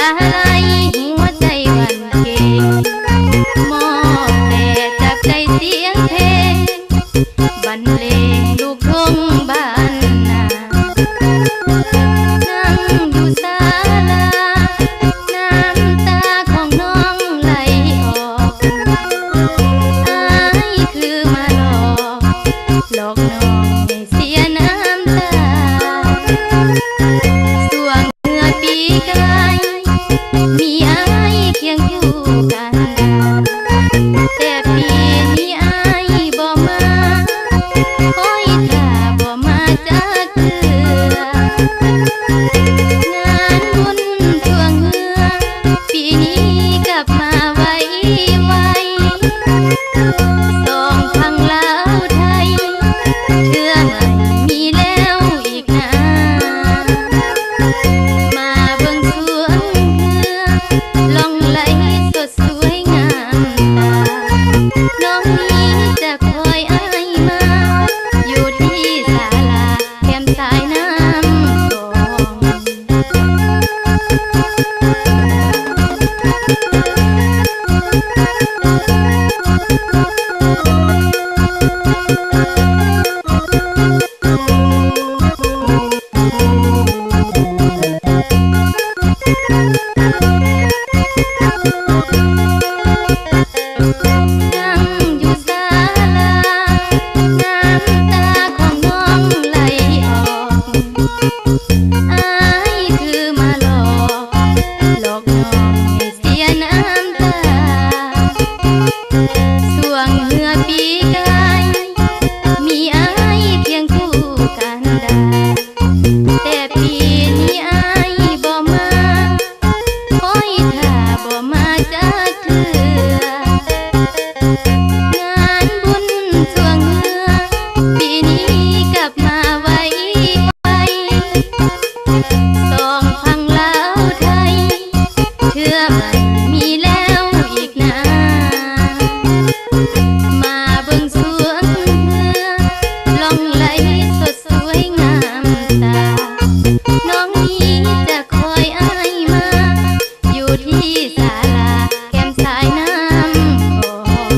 าไหลหัวใจหวั่นเกรงมอบแต่จากใจเสียงเพลงบรรเลงลูกทุ่งบ้านนานั่งอยู่ศาลาน้ำตาของน้องไหลออกอายคือมาหลอกน้องให้เสียน้ำตาสวงเมื่อปีกายมีอายเคียงอยู่กันแต่ปีนี้อายบ่มาคอยท่าบ่มาจากเทื่องานบุญทวงเหือปีนี้กลับมาไวสองพังลาวไทยเทื่อไม่มีแล้วอีกนะมาเบิ่งสวนเหือลองไหลสดสวยงามตาน้องนี้จะคอยอายมาอยู่ที่ศาลาแคมสายน้ำกนั่งอยู่ศาลาน้ำตาของน้องไหลออกอายคือมาหลอกน้องให้เสียน้ำตาสวงเหือปีกายมีอายเคียงคู่กันได้แต่ปีนี้อายบ่มาคอยท่าบ่มาจากเทื่องานบุญทวงเหือปีนี้กลับมาไวสองพังลาวไทยเทื่อไม่มีแล้วอีกนะมาเบิ่งสวนเหือลองไหลสดสวยงามตาน้องนี้จะคอยอายมาอยู่ที่ศาลาแคมสายน้ำกอง